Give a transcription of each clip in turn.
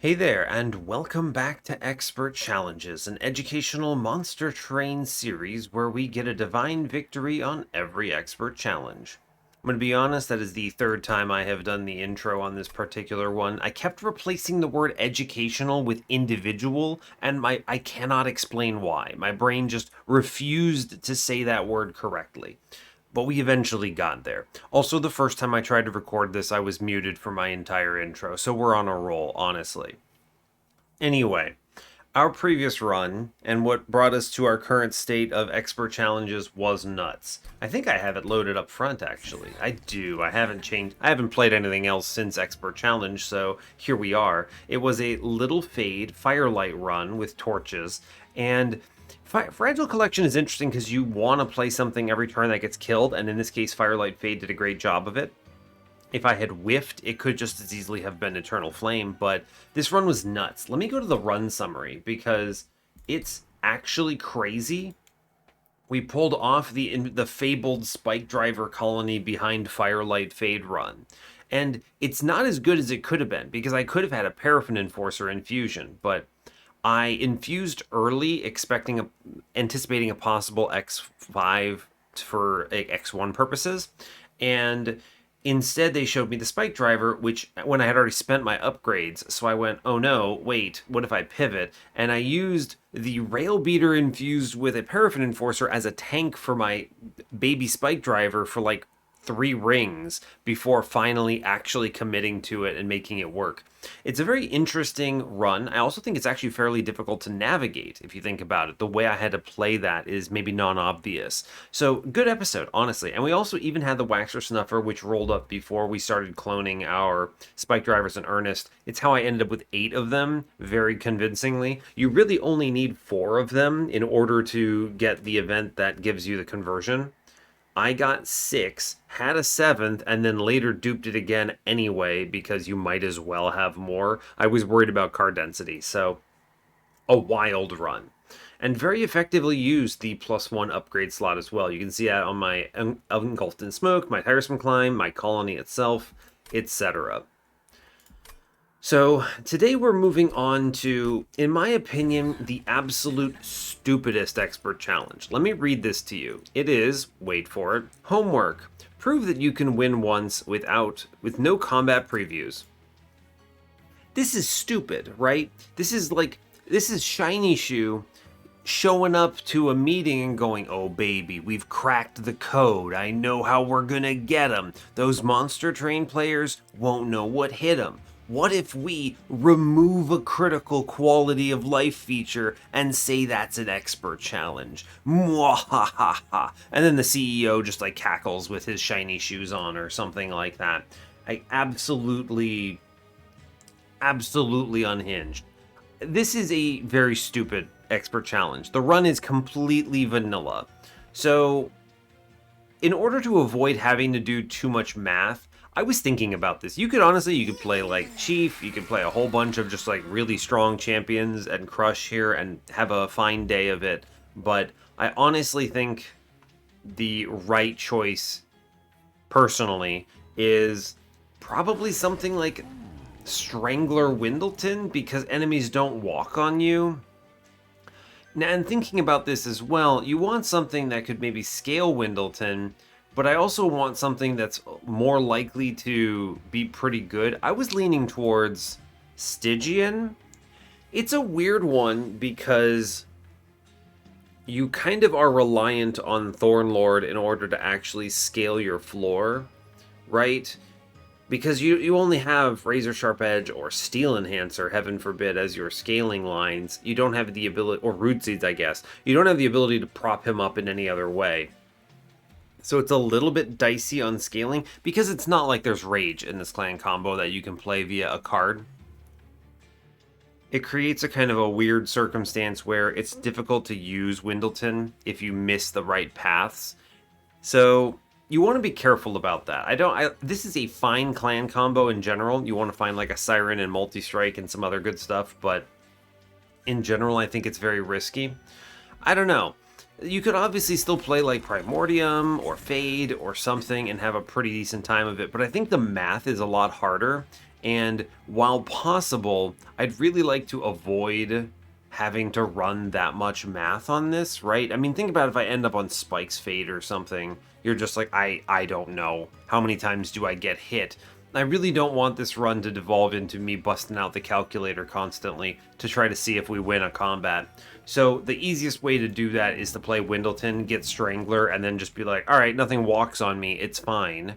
Hey there, and welcome back to Expert Challenges, an educational monster train series where we get a divine victory on every expert challenge. I'm going to be honest, that is the third time I have done the intro on this particular one. I kept replacing the word educational with individual, and I cannot explain why. My brain just refused to say that word correctly. But we eventually got there. Also, the first time I tried to record this, I was muted for my entire intro, so we're on a roll, honestly. Anyway, our previous run and what brought us to our current state of expert challenges was nuts. I think I have it loaded up front, actually. I do. I haven't played anything else since expert challenge, so here we are. It was a little fade firelight run with torches, and Fragile Collection is interesting because you want to play something every turn that gets killed, and in this case, Firelight Fade did a great job of it. If I had whiffed, it could just as easily have been Eternal Flame, but this run was nuts. Let me go to the run summary, because it's actually crazy. We pulled off the fabled Spike Driver colony behind Firelight Fade run. And it's not as good as it could have been, because I could have had a Paraffin Enforcer infusion, but I infused early, anticipating a possible X5 for X1 purposes, and instead, they showed me the Spike Driver, which when I had already spent my upgrades, so I went, oh no, wait, what if I pivot? And I used the Rail Beater infused with a Paraffin Enforcer as a tank for my baby Spike Driver for like 3 rings before finally actually committing to it and making it work. It's a very interesting run. I also think it's actually fairly difficult to navigate if you think about it. The way I had to play that is maybe non-obvious. So good episode, honestly. And we also even had the Waxer Snuffer, which rolled up before we started cloning our Spike Drivers in earnest. It's how I ended up with 8 of them, very convincingly. You really only need 4 of them in order to get the event that gives you the conversion. I got 6, had a 7th, and then later duped it again anyway because you might as well have more. I was worried about card density, so a wild run. And very effectively used the +1 upgrade slot as well. You can see that on my Engulfed in Smoke, my Tiresome Climb, my colony itself, etc. So today we're moving on to, in my opinion, the absolute stupidest expert challenge. Let me read this to you. It is, wait for it, homework. Prove that you can win once with no combat previews. This is stupid, right? This is Shiny Shoe showing up to a meeting and going, oh baby, we've cracked the code. I know how we're gonna get them. Those monster train players won't know what hit them. What if we remove a critical quality of life feature and say that's an expert challenge? Mwahaha. And then the CEO just like cackles with his shiny shoes on or something like that. Absolutely unhinged. This is a very stupid expert challenge. The run is completely vanilla. So in order to avoid having to do too much math, I was thinking about this. You could play like Chief, you could play a whole bunch of just like really strong champions and crush here and have a fine day of it. But I honestly think the right choice, personally, is probably something like Strangler Windleton, because enemies don't walk on you. Now, and thinking about this as well, you want something that could maybe scale Windleton, but I also want something that's more likely to be pretty good. I was leaning towards Stygian. It's a weird one because you kind of are reliant on Thornlord in order to actually scale your floor, right? Because you only have Razor Sharp Edge or Steel Enhancer, heaven forbid, as your scaling lines. You don't have the ability, or Root Seeds, I guess. You don't have the ability to prop him up in any other way. So it's a little bit dicey on scaling, because it's not like there's Rage in this clan combo that you can play via a card. It creates a kind of a weird circumstance where it's difficult to use Windleton if you miss the right paths. So you want to be careful about that. This is a fine clan combo in general. You want to find like a Siren and Multi-Strike and some other good stuff, but in general, I think it's very risky. I don't know. You could obviously still play like Primordium or Fade or something and have a pretty decent time of it, but I think the math is a lot harder, And while possible, I'd really like to avoid having to run that much math on this, right? I mean, think about if I end up on Spike's Fate or something. You're just like, I don't know. How many times do I get hit? I really don't want this run to devolve into me busting out the calculator constantly to try to see if we win a combat. So the easiest way to do that is to play Windleton, get Strangler, and then just be like, alright, nothing walks on me, it's fine.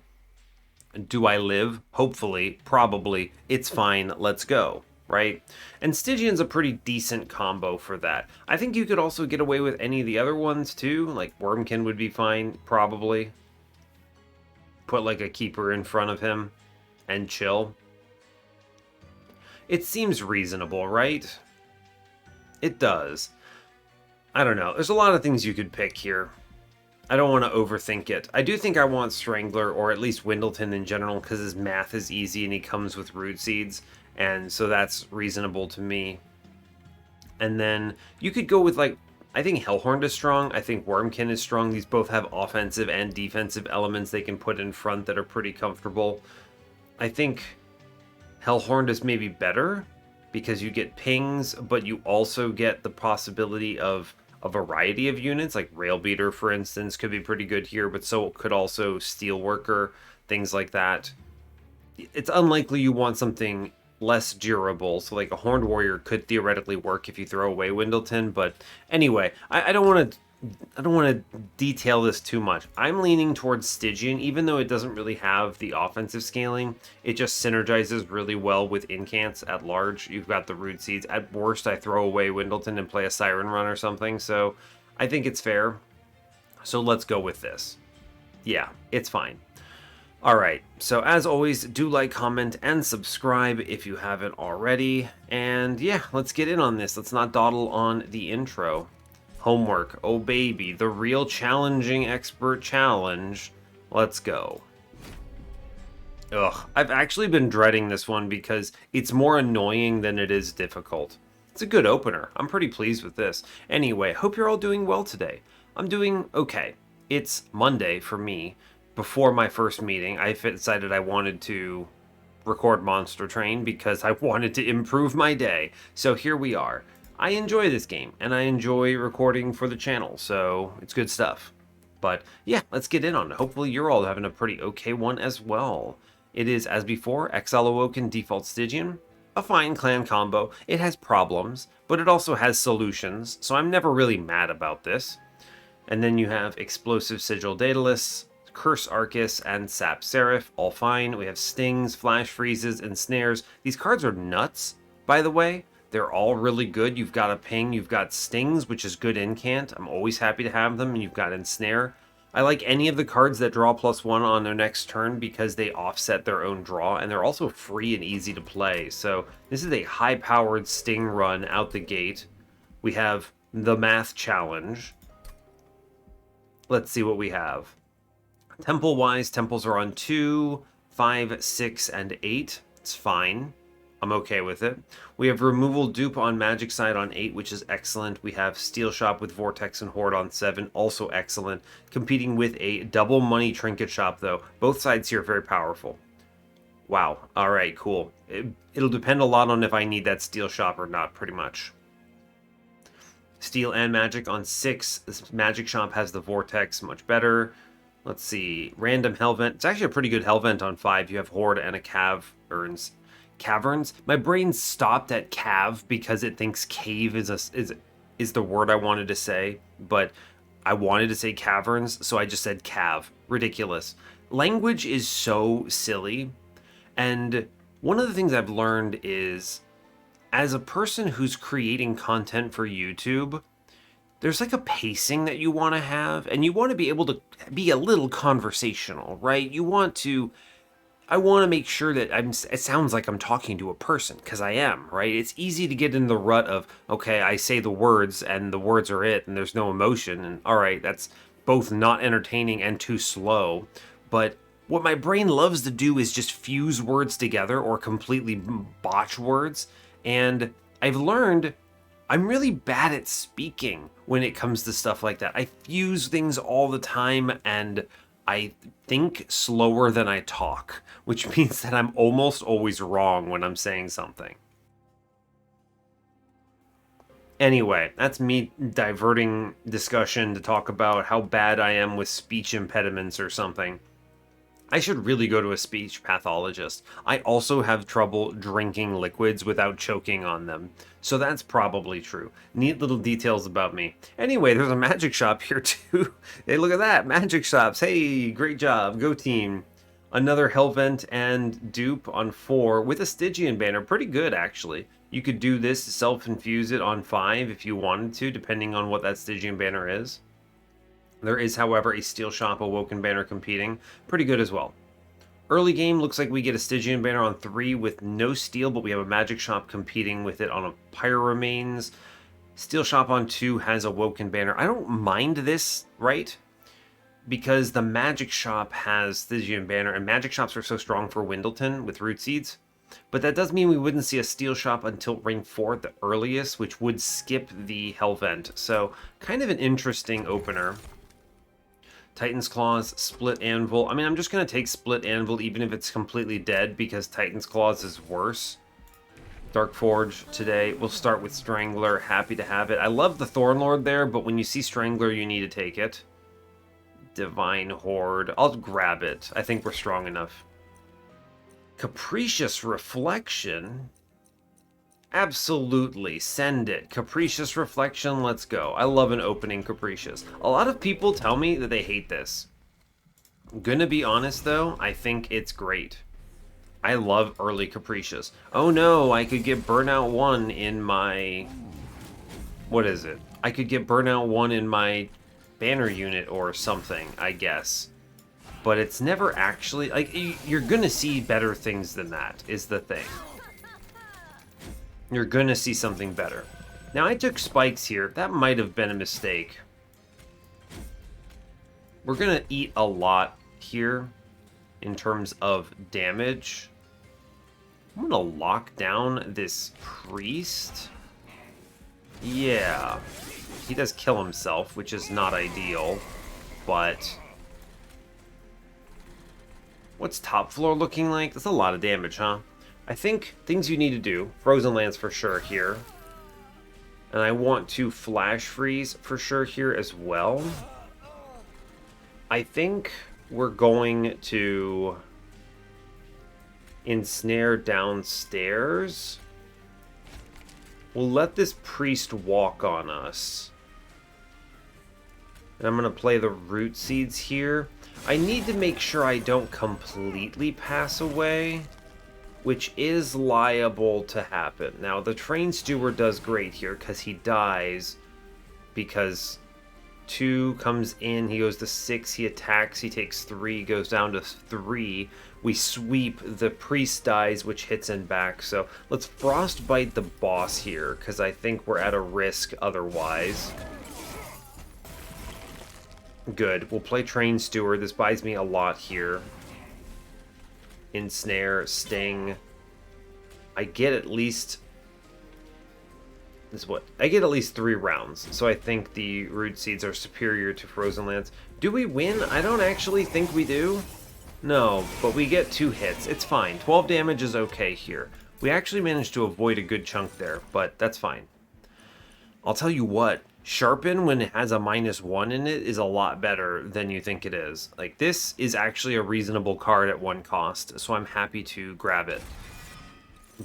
Do I live? Hopefully, probably, it's fine, let's go, right? And Stygian's a pretty decent combo for that. I think you could also get away with any of the other ones too, like Wormkin would be fine, probably. Put like a keeper in front of him and chill. It seems reasonable, right? It does. I don't know. There's a lot of things you could pick here. I don't want to overthink it. I do think I want Strangler, or at least Windleton in general, because his math is easy and he comes with root seeds, and so that's reasonable to me. And then you could go with, like, I think Hellhorn is strong. I think Wormkin is strong. These both have offensive and defensive elements they can put in front that are pretty comfortable. I think Hellhorn is maybe better because you get pings, but you also get the possibility of a variety of units, like Railbeater, for instance, could be pretty good here, but so could also Steelworker, things like that. It's unlikely you want something less durable, so like a Horned Warrior could theoretically work if you throw away Windleton, but anyway, I don't want to detail this too much. I'm leaning towards Stygian, even though it doesn't really have the offensive scaling. It just synergizes really well with incants at large. You've got the root seeds. At worst, I throw away Windleton and play a Siren Run or something, so I think it's fair. So let's go with this. Yeah, it's fine. Alright, so as always, do like, comment, and subscribe if you haven't already. And yeah, let's get in on this. Let's not dawdle on the intro. Homework, oh baby, the real challenging expert challenge. Let's go. Ugh, I've actually been dreading this one because it's more annoying than it is difficult. It's a good opener. I'm pretty pleased with this. Anyway, hope you're all doing well today. I'm doing okay. It's Monday for me. Before my first meeting, I decided I wanted to record Monster Train because I wanted to improve my day. So here we are. I enjoy this game, and I enjoy recording for the channel, so it's good stuff. But yeah, let's get in on it. Hopefully you're all having a pretty okay one as well. It is, as before, Exile, Awoken, default Stygian. A fine clan combo. It has problems, but it also has solutions, so I'm never really mad about this. And then you have Explosive Sigil Daedalus, Curse Arcus, and Sap Seraph, all fine. We have Stings, Flash Freezes, and Snares. These cards are nuts, by the way. They're all really good. You've got a ping, you've got Stings, which is good incant. I'm always happy to have them, and you've got Ensnare. I like any of the cards that draw +1 on their next turn because they offset their own draw, and they're also free and easy to play. So this is a high-powered Sting run out the gate. We have the Math Challenge. Let's see what we have. Temple-wise, temples are on 2, 5, 6, and 8. It's fine. I'm okay with it. We have Removal Dupe on Magic side on 8, which is excellent. We have Steel Shop with Vortex and Horde on 7, also excellent. Competing with a double money Trinket Shop, though. Both sides here are very powerful. Wow. Alright, cool. It'll depend a lot on if I need that Steel Shop or not, pretty much. Steel and Magic on 6. This Magic Shop has the Vortex, much better. Let's see. Random Hellvent. It's actually a pretty good Hellvent on 5. You have Horde and a Caverns. My brain stopped at Cav because it thinks cave is the word I wanted to say, but I wanted to say Caverns, so I just said Cav. Ridiculous. Language is so silly, and one of the things I've learned is, as a person who's creating content for YouTube, there's like a pacing that you want to have, and you want to be able to be a little conversational, right? I want to make sure that it sounds like I'm talking to a person, because I am, right? It's easy to get in the rut of, okay, I say the words, and the words are it, and there's no emotion, and alright, that's both not entertaining and too slow. But what my brain loves to do is just fuse words together, or completely botch words, and I've learned I'm really bad at speaking when it comes to stuff like that. I fuse things all the time, and I think slower than I talk, which means that I'm almost always wrong when I'm saying something. Anyway, that's me diverting discussion to talk about how bad I am with speech impediments or something. I should really go to a speech pathologist. I also have trouble drinking liquids without choking on them. So that's probably true. Neat little details about me. Anyway, there's a magic shop here too. Hey, look at that. Magic shops. Hey, great job. Go team. Another Hellvent and dupe on 4 with a Stygian banner. Pretty good, actually. You could do this, self-infuse it on 5 if you wanted to, depending on what that Stygian banner is. There is, however, a Steel Shop Awoken banner competing. Pretty good as well. Early game looks like we get a Stygian banner on 3 with no steel, but we have a Magic Shop competing with it on a Pyro Remains. Steel Shop on 2 has a Awoken banner. I don't mind this, right? Because the Magic Shop has Stygian banner, and Magic Shops are so strong for Windleton with Root Seeds. But that does mean we wouldn't see a Steel Shop until Ring 4 at the earliest, which would skip the Hellvent. So, kind of an interesting opener. Titan's Claws, Split Anvil. I mean, I'm just going to take Split Anvil even if it's completely dead, because Titan's Claws is worse. Dark Forge today. We'll start with Strangler. Happy to have it. I love the Thornlord there, but when you see Strangler, you need to take it. Divine Horde. I'll grab it. I think we're strong enough. Capricious Reflection. Absolutely. Send it. Capricious Reflection, let's go. I love an opening Capricious. A lot of people tell me that they hate this. I'm gonna be honest though, I think it's great. I love early Capricious. Oh no, I could get Burnout 1 in my... What is it? I could get Burnout 1 in my banner unit or something, I guess. But it's never actually... Like, you're gonna see better things than that, is the thing. You're gonna see something better. Now, I took spikes here. That might have been a mistake. We're gonna eat a lot here in terms of damage. I'm gonna lock down this priest. Yeah. He does kill himself, which is not ideal, but... What's top floor looking like? That's a lot of damage, huh? I think things you need to do. Frozen Lance for sure here. And I want to Flash Freeze for sure here as well. I think we're going to Ensnare downstairs. We'll let this priest walk on us. And I'm going to play the Root Seeds here. I need to make sure I don't completely pass away, which is liable to happen. Now, the Train Steward does great here because he dies because 2 comes in, he goes to 6, he attacks, he takes 3, goes down to 3. We sweep, the priest dies, which hits him back. So let's Frostbite the boss here because I think we're at a risk otherwise. Good. We'll play Train Steward. This buys me a lot here. Ensnare, Sting. I get at least... This is what? I get at least 3 rounds. So I think the Root Seeds are superior to Frozen Lance. Do we win? I don't actually think we do. No, but we get 2 hits. It's fine. 12 damage is okay here. We actually managed to avoid a good chunk there, but that's fine. I'll tell you what. Sharpen, when it has a -1 in it, is a lot better than you think it is. Like, this is actually a reasonable card at 1 cost, so I'm happy to grab it.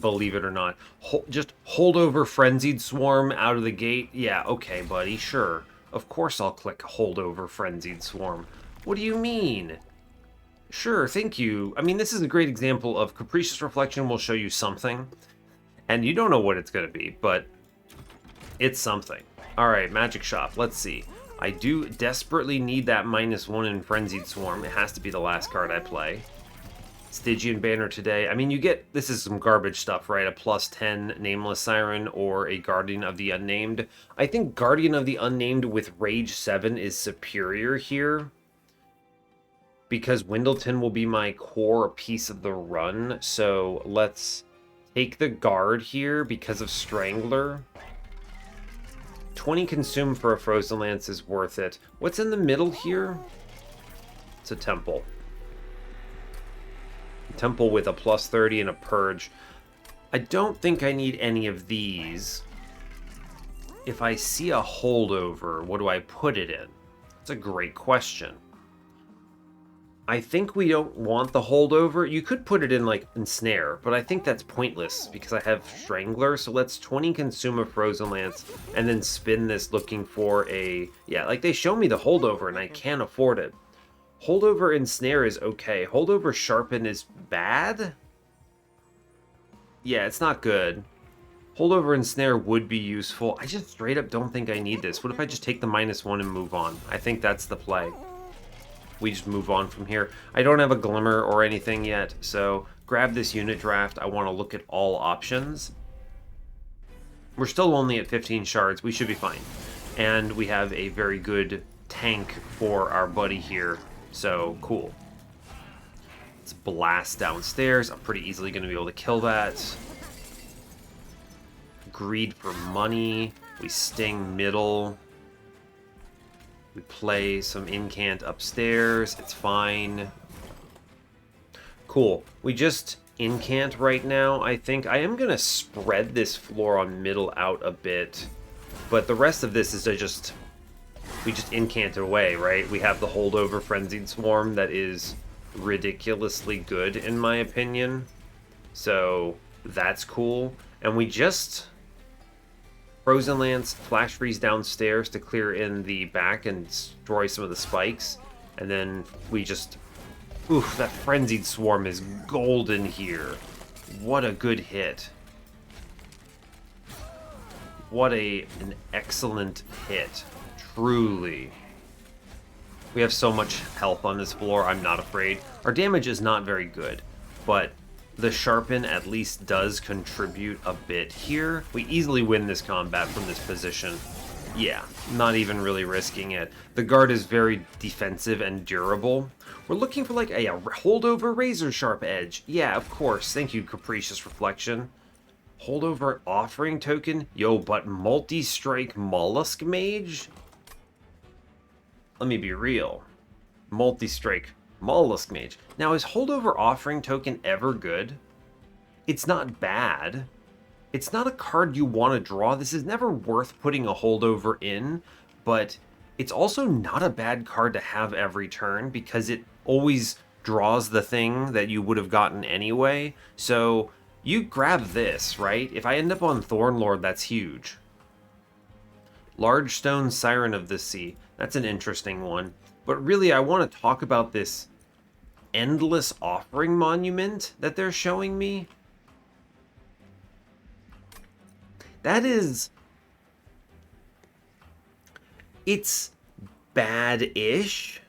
Believe it or not. Just hold over Frenzied Swarm out of the gate. Yeah, okay, buddy, sure. Of course I'll click hold over Frenzied Swarm. What do you mean? Sure, thank you. I mean, this is a great example of Capricious Reflection will show you something, and you don't know what it's going to be, but it's something. Alright, Magic Shop, let's see. I do desperately need that -1 in Frenzied Swarm. It has to be the last card I play. Stygian banner today. I mean, you get... This is some garbage stuff, right? A +10 Nameless Siren or a Guardian of the Unnamed. I think Guardian of the Unnamed with Rage 7 is superior here, because Windleton will be my core piece of the run. So let's take the Guard here because of Strangler. 20 consume for a Frozen Lance is worth it. What's in the middle here? It's a temple. Temple with a plus 30 and a purge. I don't think I need any of these. If I see a holdover, what do I put it in? That's a great question. I think we don't want the holdover. You could put it in, like, Ensnare, but I think that's pointless because I have Strangler, so let's 20 consume a Frozen Lance and then spin this looking for a... Yeah, like, they show me the holdover and I can't afford it. Holdover Ensnare is okay. Holdover Sharpen is bad? Yeah, it's not good. Holdover Ensnare would be useful. I just straight up don't think I need this. What if I just take the -1 and move on? I think that's the play. We just move on from here. I don't have a Glimmer or anything yet, so grab this unit draft. I want to look at all options. We're still only at 15 shards. We should be fine. And we have a very good tank for our buddy here, so cool. Let's blast downstairs. I'm pretty easily going to be able to kill that. Greed for money. We sting middle. We play some incant upstairs. It's fine. Cool. We just incant right now, I think. I am going to spread this floor on middle out a bit. But the rest of this is just... We just incant away, right? We have the holdover Frenzied Swarm that is ridiculously good, in my opinion. So, that's cool. And we just... Frozen Lance, Flash Freeze downstairs to clear in the back and destroy some of the spikes. And then we just... Oof, that Frenzied Swarm is golden here. What a good hit. What an excellent hit. Truly. We have so much health on this floor, I'm not afraid. Our damage is not very good, but... The Sharpen at least does contribute a bit here. We easily win this combat from this position. Yeah, not even really risking it. The guard is very defensive and durable. We're looking for like a holdover Razor Sharp Edge. Yeah, of course. Thank you, Capricious Reflection. Holdover Offering Token? Yo, but Multi-Strike Mollusk Mage? Let me be real. Multi-Strike Mollusk Mage. Now, is Holdover Offering Token ever good? It's not bad. It's not a card you want to draw. This is never worth putting a holdover in, but it's also not a bad card to have every turn because it always draws the thing that you would have gotten anyway. So you grab this, right? If I end up on Thornlord, that's huge. Large Stone Siren of the Sea. That's an interesting one. But really, I want to talk about this Endless Offering Monument that they're showing me. That is... It's bad-ish,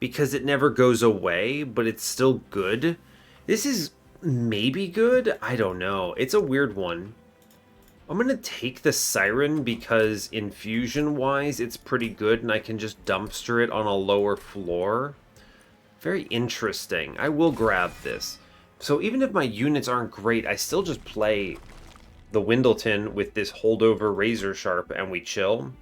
because it never goes away, but it's still good. This is maybe good? I don't know. It's a weird one. I'm going to take the Siren because infusion-wise, it's pretty good, and I can just dumpster it on a lower floor. Very interesting. I will grab this. So even if my units aren't great, I still just play the Windleton with this holdover Razor Sharp and we chill.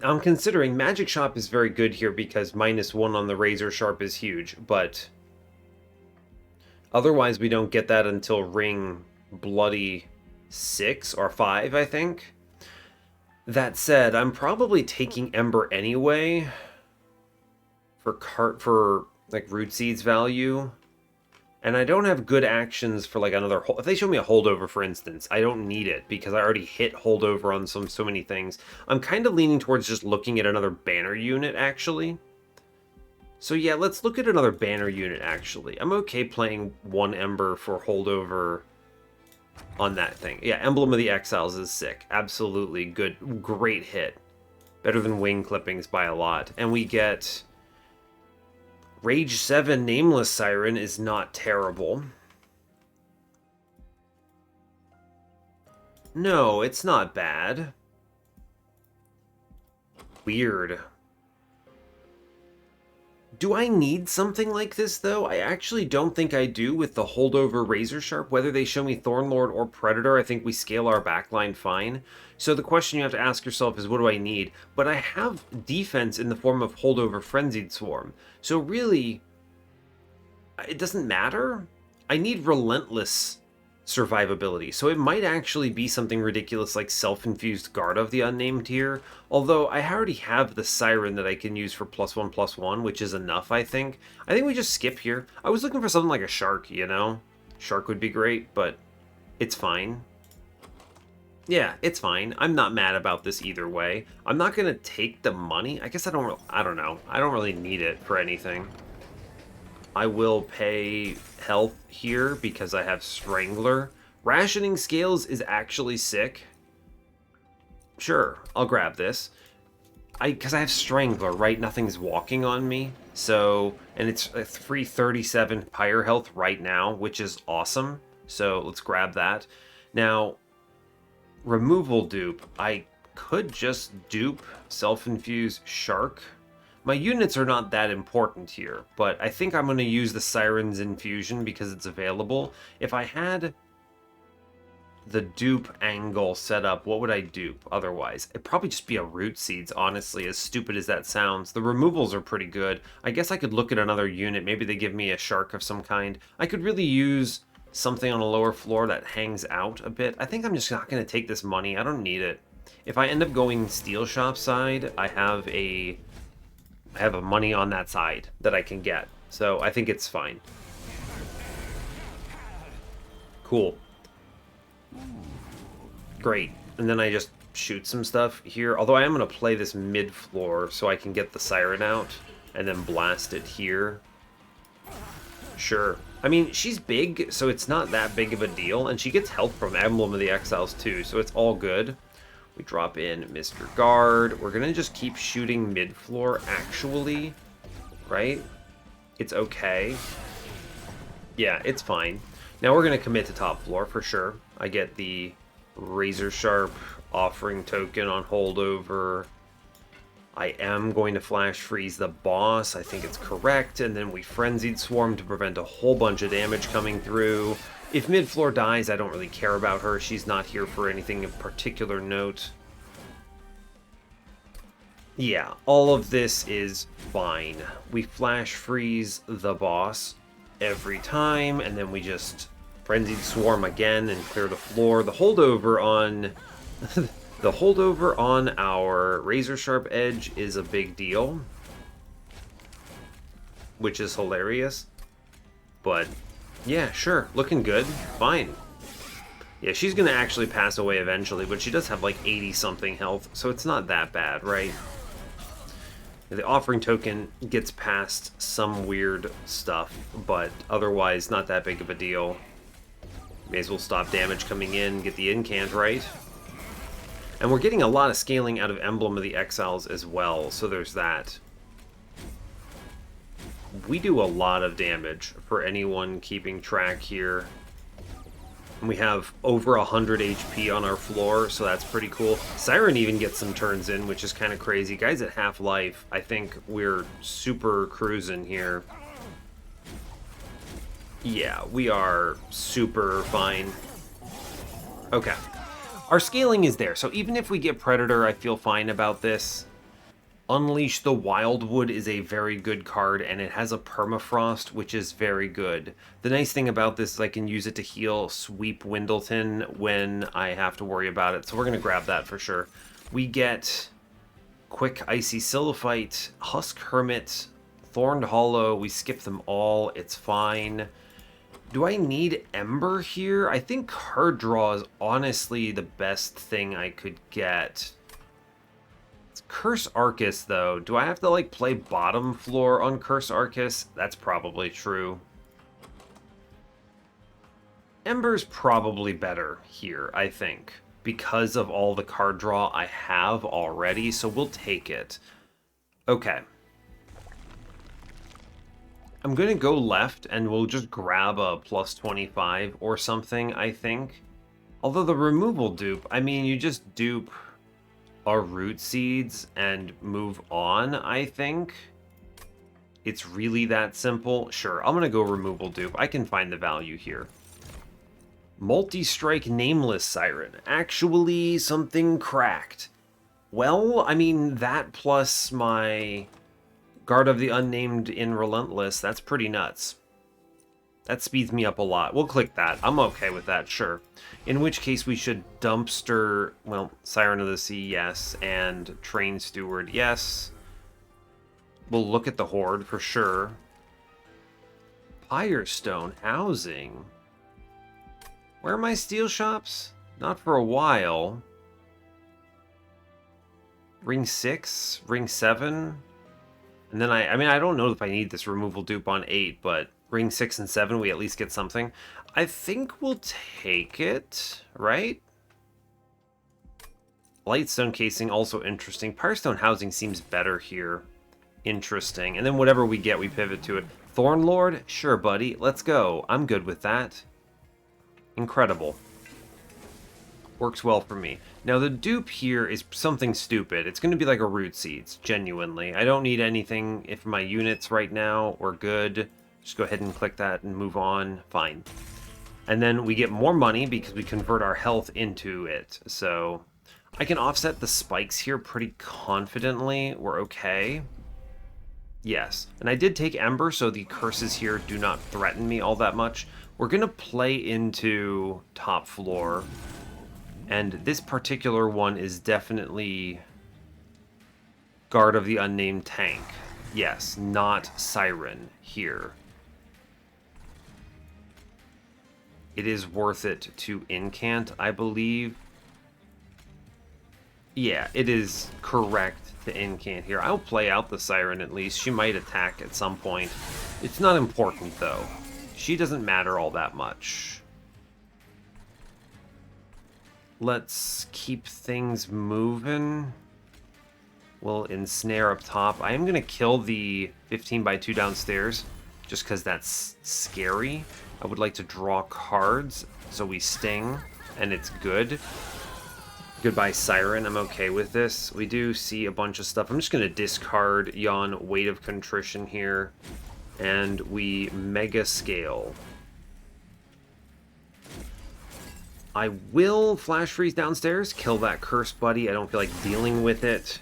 I'm considering Magic Shop is very good here because -1 on the Razor Sharp is huge, but otherwise we don't get that until Ring Bloody 6 or 5, I think. That said, I'm probably taking Ember anyway for like Root Seeds value. And I don't have good actions for like another... If they show me a holdover, for instance, I don't need it because I already hit holdover on so many things. I'm kind of leaning towards just looking at another banner unit, actually. So yeah, let's look at another banner unit, actually. I'm okay playing 1 Ember for holdover on that thing. Yeah, Emblem of the Exiles is sick. Absolutely good. Great hit. Better than Wing Clippings by a lot. And we get... Rage 7 Nameless Siren is not terrible. No, it's not bad. Weird. Do I need something like this, though? I actually don't think I do with the holdover Razor Sharp. Whether they show me Thornlord or Predator, I think we scale our backline fine. So the question you have to ask yourself is, what do I need? But I have defense in the form of holdover Frenzied Swarm. So really, it doesn't matter. I need Relentless survivability, so it might actually be something ridiculous like Self-Infused Guard of the Unnamed here, although I already have the Siren that I can use for +1/+1, which is enough, I think. I think we just skip here. I was looking for something like a Shark, you know? Shark would be great, but it's fine. Yeah, it's fine. I'm not mad about this either way. I'm not gonna take the money. I guess I don't know. I don't really need it for anything. I will pay health here because I have Strangler. Rationing Scales is actually sick. Sure, I'll grab this. Because I have Strangler, right? Nothing's walking on me. So, and it's a free 37 Pyre health right now, which is awesome. So let's grab that. Now, removal dupe. I could just dupe Self-Infused Shark. My units are not that important here, but I think I'm going to use the Siren's Infusion because it's available. If I had the dupe angle set up, what would I dupe otherwise? It'd probably just be a Root Seeds, honestly, as stupid as that sounds. The removals are pretty good. I guess I could look at another unit. Maybe they give me a Shark of some kind. I could really use something on a lower floor that hangs out a bit. I think I'm just not going to take this money. I don't need it. If I end up going Steel Shop side, I have a money on that side that I can get. So I think it's fine. Cool. Great. And then I just shoot some stuff here. Although I am going to play this mid-floor so I can get the Siren out and then blast it here. Sure. I mean, she's big, so it's not that big of a deal. And she gets health from Emblem of the Exiles too, so it's all good. We drop in Mr. Guard. We're going to just keep shooting mid-floor, actually. Right? It's okay. Yeah, it's fine. Now we're going to commit to top floor for sure. I get the Razor Sharp offering token on holdover. I am going to flash freeze the boss. I think it's correct. And then we Frenzied Swarm to prevent a whole bunch of damage coming through. If mid-floor dies, I don't really care about her. She's not here for anything of particular note. Yeah, all of this is fine. We flash freeze the boss every time, and then we just Frenzied Swarm again and clear the floor. The holdover on the holdover on our Razor Sharp Edge is a big deal, which is hilarious. But yeah, sure, looking good, fine. Yeah, she's gonna actually pass away eventually, but she does have like 80-something health, so it's not that bad, right? The offering token gets past some weird stuff, but otherwise not that big of a deal. May as well stop damage coming in, get the incant right. And we're getting a lot of scaling out of Emblem of the Exiles as well, so there's that. We do a lot of damage for anyone keeping track here. And we have over 100 HP on our floor, so that's pretty cool. Siren even gets some turns in, which is kind of crazy. Guys at half life, I think we're super cruising here. Yeah, we are super fine. Okay. Our scaling is there, so even if we get Predator, I feel fine about this. Unleash the Wildwood is a very good card, and it has a Permafrost, which is very good. The nice thing about this is I can use it to heal Sweep Windleton when I have to worry about it, so we're going to grab that for sure. We get Quick Icy Silophyte, Husk Hermit, Thorned Hollow. We skip them all. It's fine. Do I need Ember here? I think card draw is honestly the best thing I could get. Curse Arcus, though. Do I have to, like, play bottom floor on Curse Arcus? That's probably true. Ember's probably better here, I think, because of all the card draw I have already, so we'll take it. Okay. I'm going to go left, and we'll just grab a plus 25 or something, I think. Although the removal dupe, I mean, you just dupe our Root Seeds and move on, I think, it's really that simple, sure, I'm going to go removal dupe. I can find the value here. Multi-strike Nameless Siren. Actually, something cracked. Well, I mean, that plus my Guard of the Unnamed in Relentless, that's pretty nuts. That speeds me up a lot. We'll click that. I'm okay with that, sure. In which case we should Dumpster, well, Siren of the Sea, yes, and Train Steward, yes. We'll look at the Horde for sure. Firestone Housing. Where are my steel shops? Not for a while. Ring 6, Ring 7. And then I mean, I don't know if I need this removal dupe on 8, but Ring 6 and 7, we at least get something. I think we'll take it, right? Lightstone Casing, also interesting. Firestone Housing seems better here. Interesting. And then whatever we get, we pivot to it. Thorn Lord? Sure, buddy. Let's go. I'm good with that. Incredible. Works well for me. Now, the dupe here is something stupid. It's going to be like a Root Seeds, genuinely. I don't need anything if my units right now. We're good. Just go ahead and click that and move on. Fine. And then we get more money because we convert our health into it. So I can offset the spikes here pretty confidently. We're okay. Yes. And I did take Ember, so the curses here do not threaten me all that much. We're going to play into top floor. And this particular one is definitely Guard of the Unnamed Tank. Yes, not Siren here. It is worth it to incant, I believe. Yeah, it is correct to incant here. I'll play out the Siren at least. She might attack at some point. It's not important, though. She doesn't matter all that much. Let's keep things moving. We'll ensnare up top. I am going to kill the 15x2 downstairs, just because that's scary. I would like to draw cards, so we sting, and it's good. Goodbye, Siren. I'm okay with this. We do see a bunch of stuff. I'm just going to discard Yon Weight of Contrition here, and we mega scale. I will Flash Freeze downstairs, kill that Curse Buddy. I don't feel like dealing with it.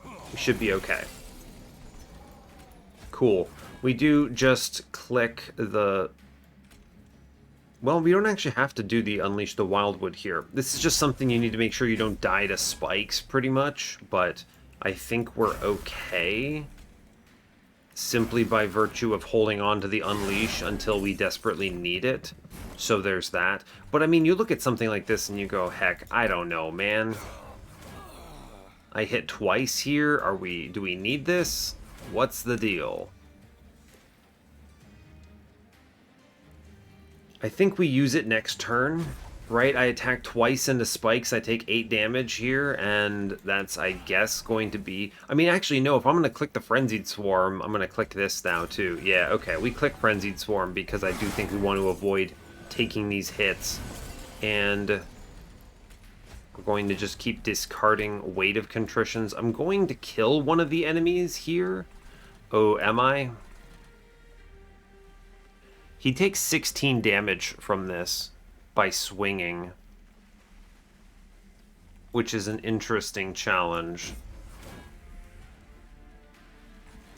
We should be okay. Cool. We do just click the... Well, we don't actually have to do the Unleash the Wildwood here. This is just something you need to make sure you don't die to spikes, pretty much. But I think we're okay. Simply by virtue of holding on to the Unleash until we desperately need it. So there's that. But I mean, you look at something like this and you go, heck, I don't know, man. I hit twice here. Do we need this? What's the deal? I think we use it next turn, right? I attack twice into spikes. I take 8 damage here, and that's, I guess, going to be... I mean, actually, no, if I'm going to click the Frenzied Swarm, I'm going to click this now, too. Yeah, okay, we click Frenzied Swarm because I do think we want to avoid taking these hits. And we're going to just keep discarding Weight of Contritions. I'm going to kill one of the enemies here. Oh, am I? He takes 16 damage from this by swinging, which is an interesting challenge.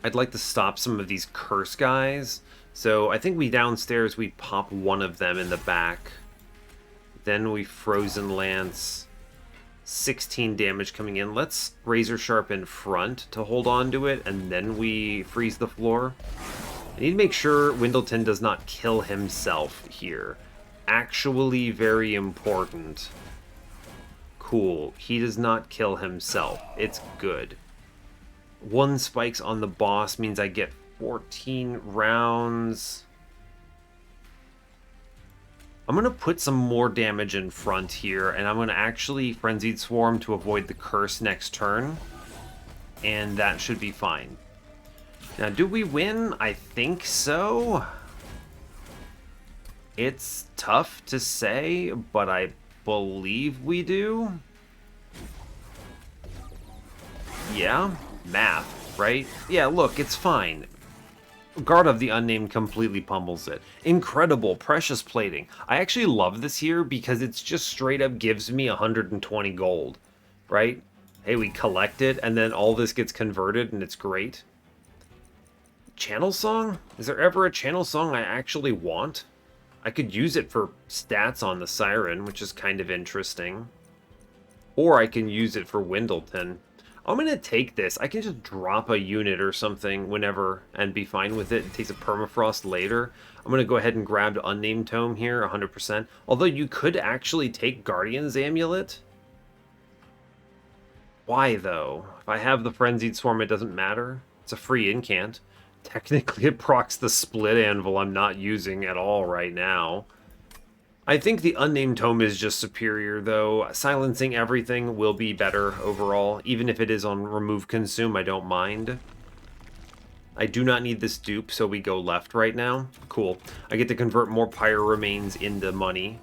I'd like to stop some of these curse guys. So I think downstairs we pop one of them in the back. Then we Frozen Lance. 16 damage coming in. Let's Razor Sharp in front to hold on to it, and then we freeze the floor. I need to make sure Windleton does not kill himself here. Actually very important. Cool. He does not kill himself. It's good. 1 spikes on the boss means I get 14 rounds. I'm going to put some more damage in front here, and I'm going to actually Frenzied Swarm to avoid the curse next turn. And that should be fine. Now, do we win? I think so. It's tough to say, but I believe we do. Yeah, math, right? Yeah, look, it's fine. Guard of the Unnamed completely pummels it. Incredible, precious plating. I actually love this here because it's just straight up gives me 120 gold, right? Hey, we collect it, and then all this gets converted, and it's great. Channel Song? Is there ever a Channel Song I actually want? I could use it for stats on the Siren, which is kind of interesting. Or I can use it for Windleton. I'm going to take this. I can just drop a unit or something whenever and be fine with it. It takes a permafrost later. I'm going to go ahead and grab Unnamed Tome here, 100%. Although you could actually take Guardian's Amulet. Why, though? If I have the Frenzied Swarm, it doesn't matter. It's a free incant. Technically, it procs the Split Anvil I'm not using at all right now. I think the Unnamed Tome is just superior, though. Silencing everything will be better overall. Even if it is on Remove Consume, I don't mind. I do not need this dupe, so we go left right now. Cool. I get to convert more Pyre Remains into money.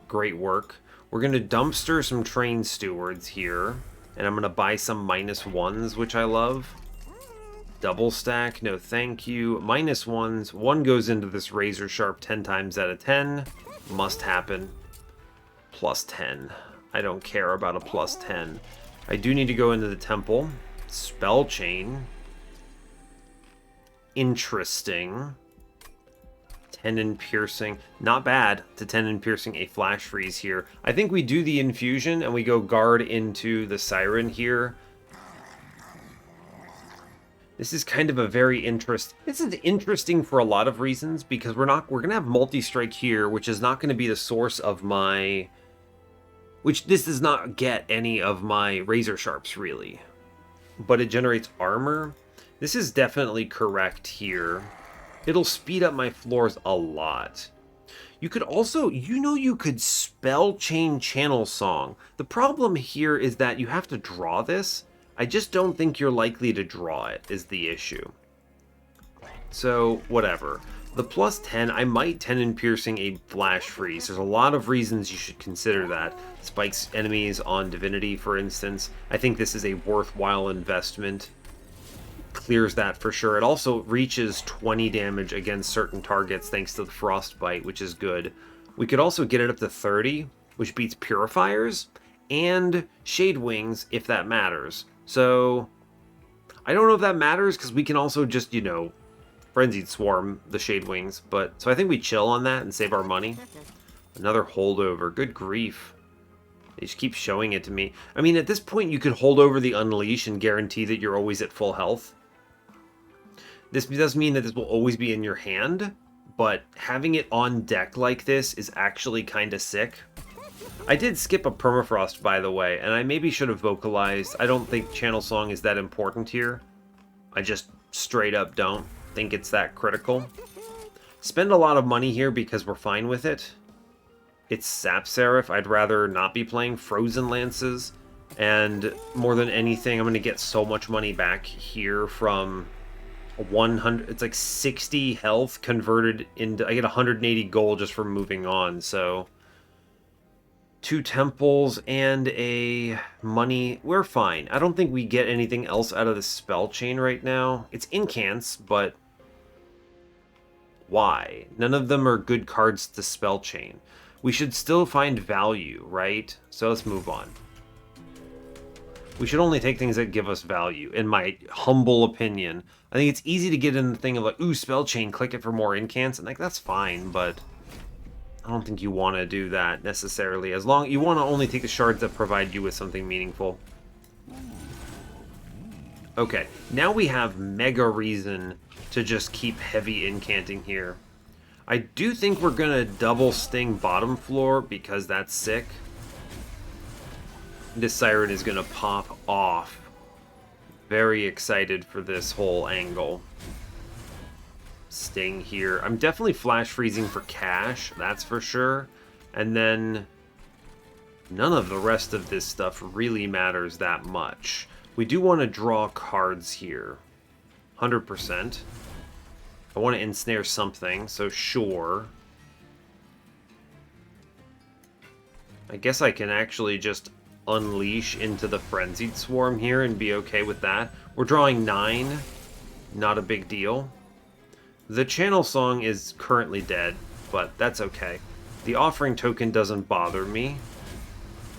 Great work. We're going to dumpster some Train Stewards here. And I'm going to buy some -1s, which I love. Double stack, no thank you. -1s. One goes into this Razor Sharp 10 times out of 10. Must happen. +10. I don't care about a +10. I do need to go into the temple. Spell chain. Interesting. 10 in piercing. Not bad to 10 in piercing a flash freeze here. I think we do the infusion and we go guard into the Siren here. This is kind of a very This is interesting for a lot of reasons because we're gonna have multi-strike here, which is not gonna be the source of my, this does not get any of my Razor Sharps really, but it generates armor. This is definitely correct here. It'll speed up my floors a lot. You could also, you could spell chain Channel Song. The problem here is that you have to draw this. I just don't think you're likely to draw it, is the issue. So, whatever. The +10, I might 10 in piercing a flash freeze. There's a lot of reasons you should consider that. Spikes enemies on Divinity, for instance. I think this is a worthwhile investment. Clears that for sure. It also reaches 20 damage against certain targets thanks to the Frostbite, which is good. We could also get it up to 30, which beats Purifiers, and Shade Wings, if that matters. So, I don't know if that matters, because we can also just, Frenzied Swarm the Shade Wings. But so I think we chill on that and save our money. Another holdover. Good grief. They just keep showing it to me. I mean, at this point, you could hold over the Unleash and guarantee that you're always at full health. This does mean that this will always be in your hand, but having it on deck like this is actually kind of sick. I did skip a permafrost, by the way, and I maybe should have vocalized. I don't think Channel Song is that important here. I just straight up don't think it's that critical. Spend a lot of money here because we're fine with it. It's Sap Seraph. I'd rather not be playing Frozen Lances. And more than anything, I'm going to get so much money back here from 100. It's like 60 health converted into... I get 180 gold just from moving on, so... 2 temples and a money. We're fine. I don't think we get anything else out of the spell chain right now. It's incants, but why? None of them are good cards to spell chain. We should still find value, right? So let's move on. We should only take things that give us value, in my humble opinion. I think it's easy to get in the thing of like, ooh, spell chain, click it for more incants, and like, that's fine, but I don't think you want to do that necessarily. As long you want to only take the shards that provide you with something meaningful. Okay, now we have mega reason to just keep heavy incanting here. I do think we're gonna double sting bottom floor because that's sick. This Siren is gonna pop off. Very excited for this whole angle. Sting here. I'm definitely flash freezing for cash, that's for sure. And then none of the rest of this stuff really matters that much. We do want to draw cards here. 100%. I want to ensnare something, so sure. I guess I can actually just unleash into the Frenzied Swarm here and be okay with that. We're drawing 9. Not a big deal. The channel song is currently dead, but that's okay. The offering token doesn't bother me.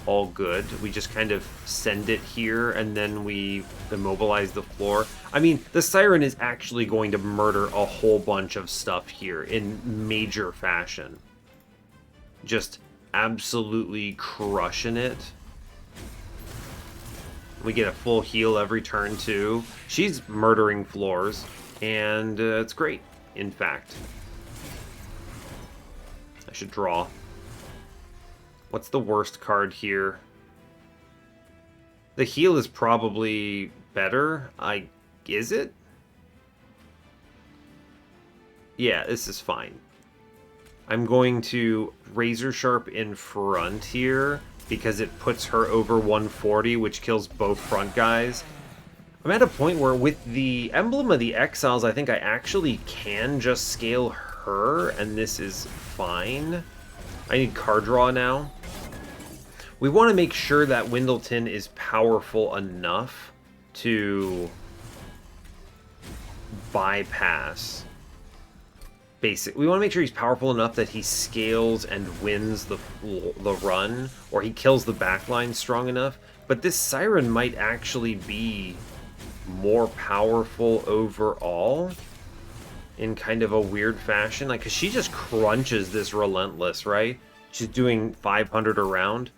All good. We just kind of send it here, and then we immobilize the floor. I mean, the Siren is actually going to murder a whole bunch of stuff here in major fashion. Just absolutely crushing it. We get a full heal every turn, too. She's murdering floors, and it's great, in fact. I should draw. What's the worst card here? The heal is probably better. Is it? Yeah, this is fine. I'm going to Razor Sharp in front here because it puts her over 140, which kills both front guys. I'm at a point where with the Emblem of the Exiles, I think I actually can just scale her, and this is fine. I need card draw now. We want to make sure that Windleton is powerful enough to bypass. We want to make sure he's powerful enough that he scales and wins the run, or he kills the backline strong enough. But this Siren might actually be more powerful overall in kind of a weird fashion. Like, because she just crunches this Relentless, right? She's doing 500 a round.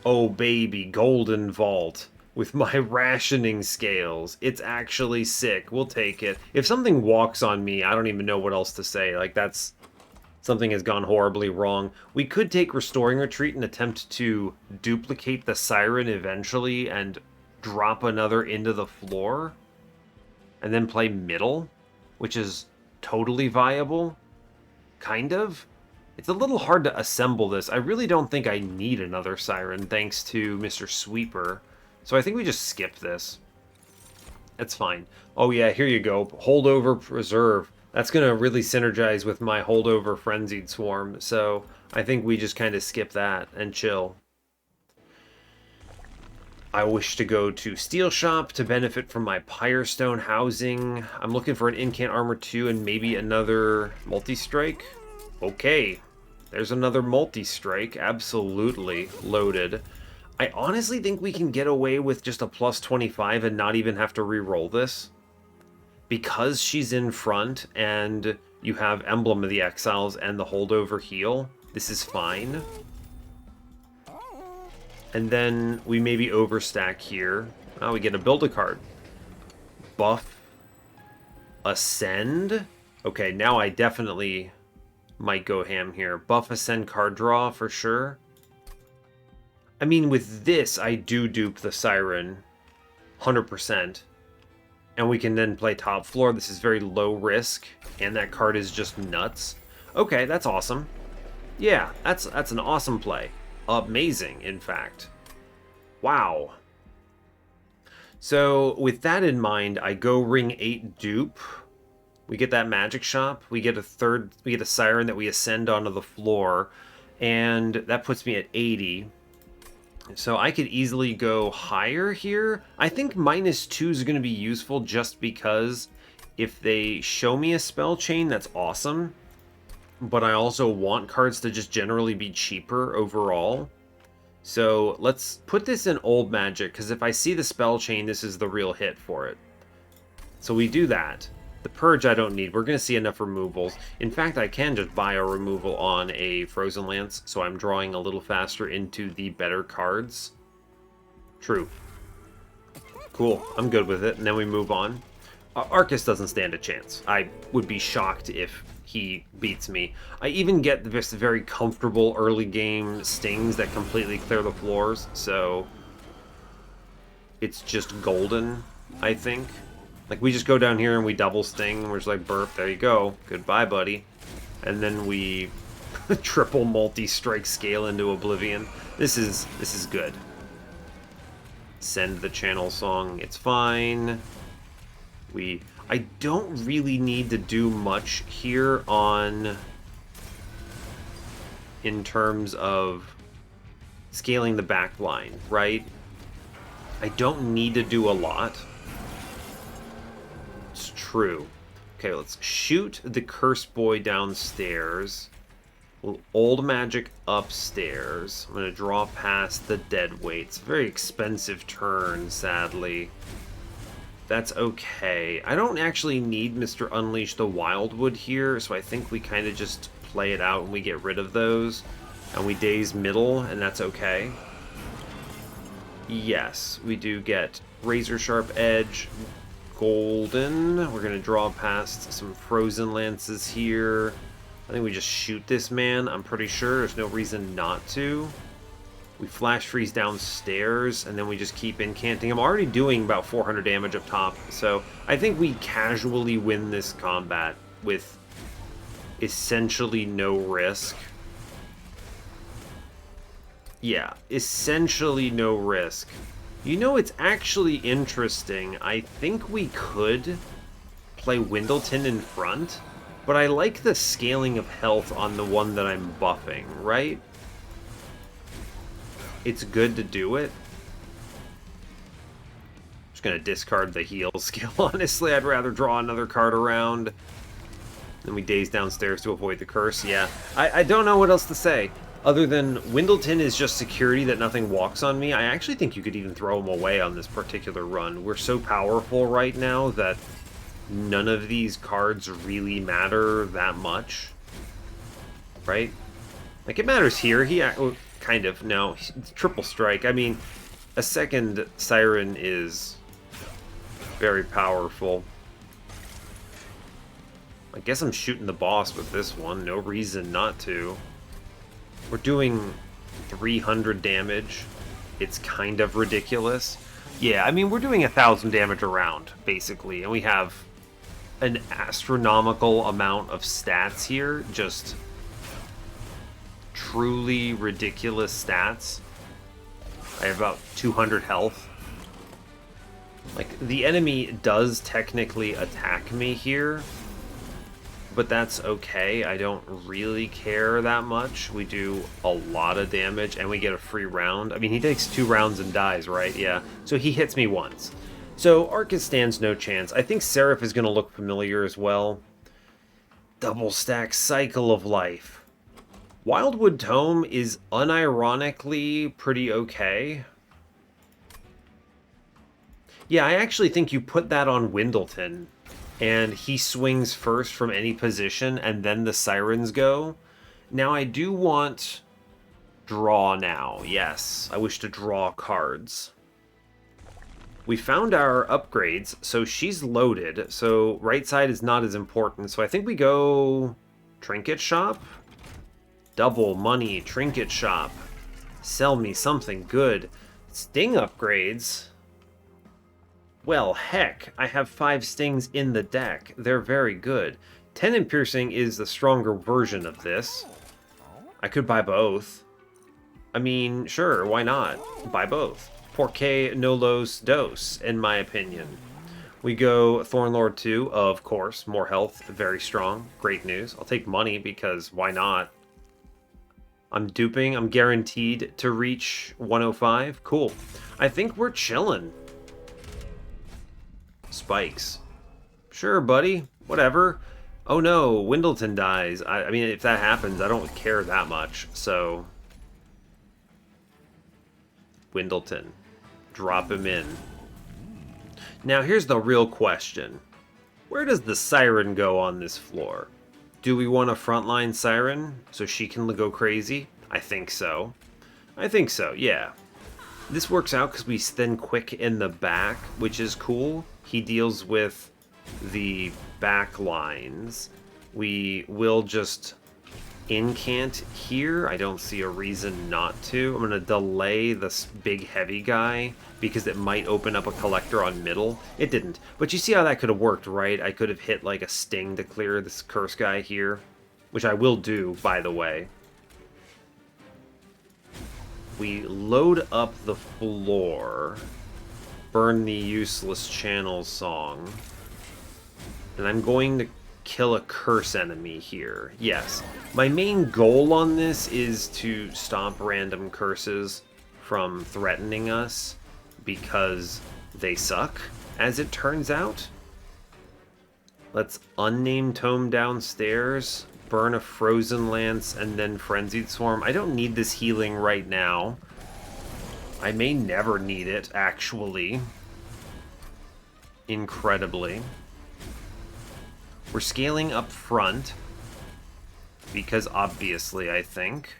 Oh baby, Golden Vault with my rationing scales. It's actually sick. We'll take it. If something walks on me, I don't even know what else to say. Like, that's... something has gone horribly wrong. We could take Restoring Retreat and attempt to duplicate the Siren eventually and drop another into the floor. And then play middle, which is totally viable. Kind of. It's a little hard to assemble this. I really don't think I need another Siren, thanks to Mr. Sweeper. So I think we just skip this. That's fine. Oh yeah, here you go. Holdover Preserve. That's going to really synergize with my Holdover Frenzied Swarm. So I think we just kind of skip that and chill. I wish to go to Steel Shop to benefit from my Pyrestone housing. I'm looking for an Incant Armor 2 and maybe another Multi-Strike. Okay, there's another Multi-Strike, absolutely loaded. I honestly think we can get away with just a plus 25 and not even have to re-roll this. Because she's in front and you have Emblem of the Exiles and the Holdover heal, this is fine. And then we maybe overstack here. Oh, we get a Build-A-Card. Buff. Ascend. Okay, now I definitely might go ham here. Buff Ascend card draw for sure. I mean, with this, I do dupe the Siren 100%. And we can then play top floor. This is very low risk, and that card is just nuts. Okay, that's awesome. Yeah, that's an awesome play. Amazing, in fact. Wow. So, with that in mind, I go ring 8 dupe. We get that magic shop. We get a Siren that we ascend onto the floor, and that puts me at 80. So I could easily go higher here. I think -2 is going to be useful just because if they show me a spell chain, that's awesome. But I also want cards to just generally be cheaper overall. So let's put this in old magic, because if I see the spell chain, this is the real hit for it. So we do that. The Purge I don't need. We're going to see enough removals. In fact, I can just buy a removal on a Frozen Lance, so I'm drawing a little faster into the better cards. True. Cool. I'm good with it. And then we move on. Arcus doesn't stand a chance. I would be shocked if he beats me. I even get this very comfortable early game stings that completely clear the floors, so it's just golden, I think. Like, we just go down here and we double sting, and we're just like, burp, there you go. Goodbye, buddy. And then we triple multi-strike scale into oblivion. This is good. Send the channel song, it's fine. I don't really need to do much here in terms of scaling the back line, right? I don't need to do a lot. It's true. Okay, let's shoot the curse boy downstairs. Old magic upstairs. I'm going to draw past the dead weight. It's a very expensive turn, sadly. That's okay. I don't actually need Mr. Unleash the Wildwood here, so I think we kind of just play it out and we get rid of those. And we daze middle, and that's okay. Yes, we do get Razor Sharp Edge, Golden. We're going to draw past some Frozen Lances here. I think we just shoot this man. I'm pretty sure there's no reason not to. We Flash Freeze downstairs, and then we just keep incanting. I'm already doing about 400 damage up top, so I think we casually win this combat with essentially no risk. Yeah, essentially no risk. You know, it's actually interesting. I think we could play Windleton in front, but I like the scaling of health on the one that I'm buffing, right? It's good to do it. Just gonna discard the heal skill, honestly. I'd rather draw another card around. Then we daze downstairs to avoid the curse. Yeah, I don't know what else to say. Other than Windleton is just security that nothing walks on me. I actually think you could even throw him away on this particular run. We're so powerful right now that none of these cards really matter that much. Right? Like, it matters here. Kind of. No. Triple strike. I mean, a second Siren is very powerful. I guess I'm shooting the boss with this one. No reason not to. We're doing 300 damage. It's kind of ridiculous. Yeah, I mean, we're doing 1,000 damage around, basically. And we have an astronomical amount of stats here. Just truly ridiculous stats. I have about 200 health. Like, the enemy does technically attack me here, but that's okay. I don't really care that much. We do a lot of damage, and we get a free round. I mean, he takes 2 rounds and dies, right? Yeah. So he hits me once. So Arcus stands no chance. I think Seraph is going to look familiar as well. Double stack Cycle of Life. Wildwood Tome is unironically pretty okay. Yeah, I actually think you put that on Windleton, and he swings first from any position, and then the Sirens go. Now, I do want draw now. Yes, I wish to draw cards. We found our upgrades, so she's loaded, so right side is not as important. So I think we go Trinket Shop. Double money, Trinket Shop. Sell me something good. Sting upgrades. Well, heck, I have 5 stings in the deck. They're very good. 10 in piercing is the stronger version of this. I could buy both. I mean, sure, why not? Buy both. Porque no los dos, in my opinion. We go Thornlord 2, of course. More health, very strong. Great news. I'll take money because why not? I'm duping. I'm guaranteed to reach 105. Cool. I think we're chilling. Spikes. Sure, buddy. Whatever. Oh no, Windleton dies. I mean, if that happens, I don't care that much. So, Windleton. Drop him in. Now, here's the real question. Where does the Siren go on this floor? Do we want a frontline Siren so she can go crazy? I think so. I think so, yeah. This works out because we then quick in the back, which is cool. He deals with the back lines. We will just incant here. I don't see a reason not to. I'm going to delay this big heavy guy because it might open up a collector on middle. It didn't. But you see how that could have worked, right? I could have hit like a sting to clear this curse guy here, which I will do, by the way. We load up the floor, burn the useless channel song, and I'm going to kill a curse enemy here. Yes, my main goal on this is to stop random curses from threatening us because they suck, as it turns out. Let's unnamed tome downstairs, burn a frozen lance, and then frenzied swarm. I don't need this healing right now. I may never need it, actually. Incredibly. We're scaling up front. Because obviously, I think.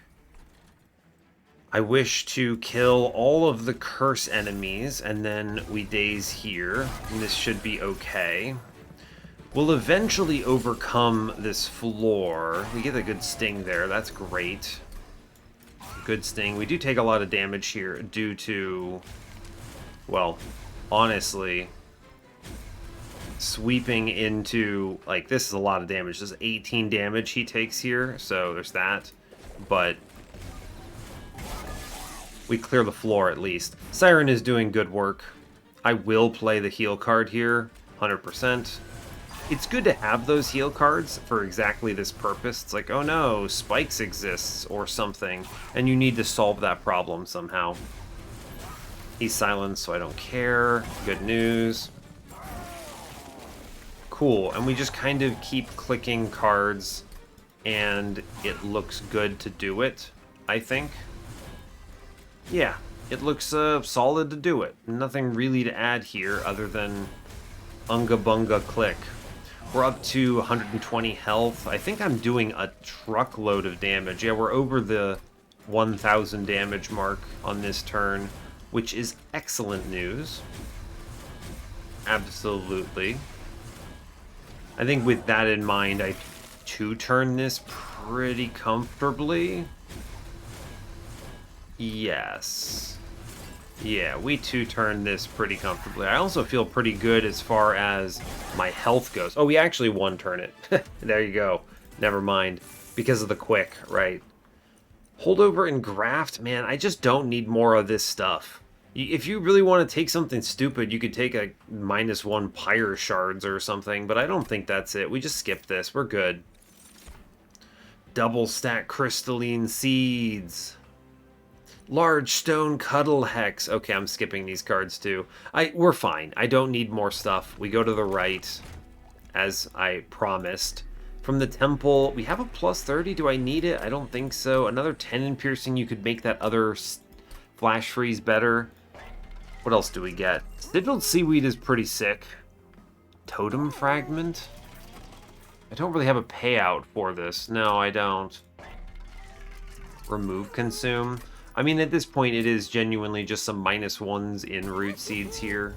I wish to kill all of the curse enemies, and then we daze here. And this should be okay. We'll eventually overcome this floor. We get a good sting there. That's great. Good sting. We do take a lot of damage here due to, well, honestly, sweeping into, like, this is a lot of damage. This is 18 damage he takes here, so there's that. But we clear the floor at least. Siren is doing good work. I will play the heal card here, 100%. It's good to have those heal cards for exactly this purpose. It's like, oh no, spikes exists or something, and you need to solve that problem somehow. He's silenced, so I don't care. Good news. Cool, and we just kind of keep clicking cards, and it looks good to do it, I think. Yeah, it looks solid to do it. Nothing really to add here other than unga bunga click. We're up to 120 health. I think I'm doing a truckload of damage. Yeah, we're over the 1,000 damage mark on this turn, which is excellent news. Absolutely. I think with that in mind, I two-turn this pretty comfortably. Yes. Yeah, we two-turn this pretty comfortably. I also feel pretty good as far as my health goes. Oh, we actually one-turn it. There you go. Never mind. Because of the quick, right? Holdover and graft, man, I just don't need more of this stuff. If you really want to take something stupid, you could take a -1 pyre shards or something, but I don't think that's it. We just skip this. We're good. Double stack crystalline seeds. Large stone cuddle hex. Okay, I'm skipping these cards too. We're fine. I don't need more stuff. We go to the right, as I promised. From the temple, we have a +30. Do I need it? I don't think so. Another 10 in piercing. You could make that other flash freeze better. What else do we get? Sigilled seaweed is pretty sick. Totem fragment? I don't really have a payout for this. No, I don't. Remove consume. I mean, at this point, it is genuinely just some -1s in root seeds here.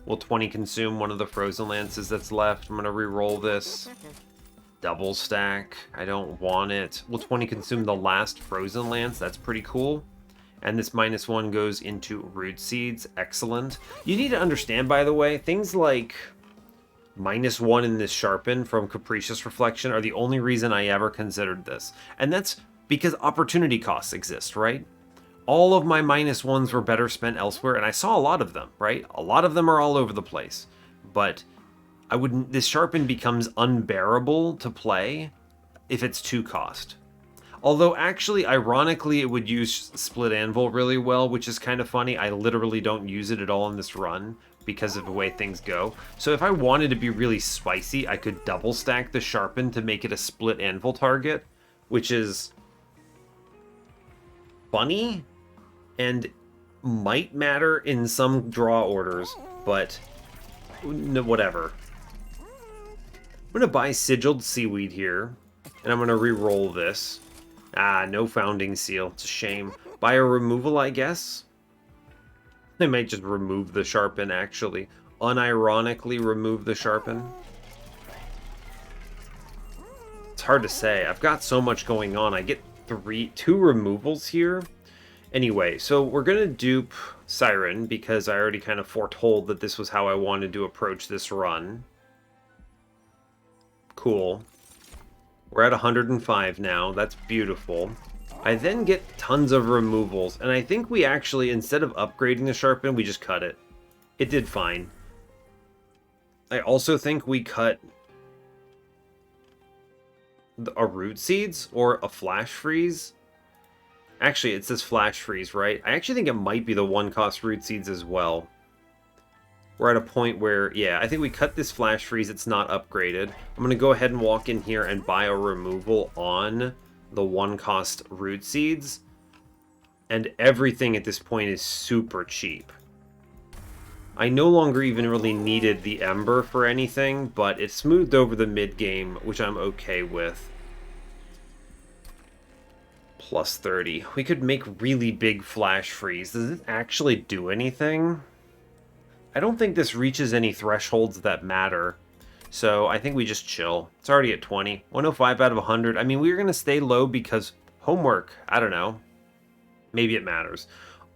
Will 20 consume one of the frozen lances that's left? I'm going to re-roll this. Double stack. I don't want it. Will 20 consume the last frozen lance? That's pretty cool. And this -1 goes into root seeds. Excellent. You need to understand, by the way, things like -1 in this sharpen from Capricious Reflection are the only reason I ever considered this. And that's because opportunity costs exist, right? All of my -1s were better spent elsewhere, and I saw a lot of them, right? A lot of them are all over the place. But I wouldn't. This sharpen becomes unbearable to play if it's 2 cost. Although, actually, ironically, it would use Split Anvil really well, which is kind of funny. I literally don't use it at all in this run because of the way things go. So if I wanted to be really spicy, I could double stack the Sharpen to make it a Split Anvil target, which is funny and might matter in some draw orders, but no, whatever. I'm going to buy Sigilled Seaweed here, and I'm going to re-roll this. Ah, no Founding Seal. It's a shame. Buy a removal, I guess? I might just remove the Sharpen, actually. Unironically remove the Sharpen. It's hard to say. I've got so much going on. I get 2 removals here. Anyway, so we're going to dupe Siren, because I already kind of foretold that this was how I wanted to approach this run. Cool. We're at 105 now. That's beautiful. I then get tons of removals, and I think we actually, instead of upgrading the Sharpen, we just cut it. It did fine. I also think we cut a Root Seeds or a Flash Freeze. Actually, it says Flash Freeze, right? I actually think it might be the 1-cost Root Seeds as well. we're at a point where, yeah, I think we cut this Flash Freeze. It's not upgraded. I'm going to go ahead and walk in here and buy a removal on the 1-cost Root Seeds. And everything at this point is super cheap. I no longer even really needed the Ember for anything, but it smoothed over the mid-game, which I'm okay with. Plus 30. We could make really big Flash Freeze. Does it actually do anything? I don't think this reaches any thresholds that matter. So I think we just chill. It's already at 20. 105 out of 100. I mean, we're going to stay low because homework. I don't know. Maybe it matters.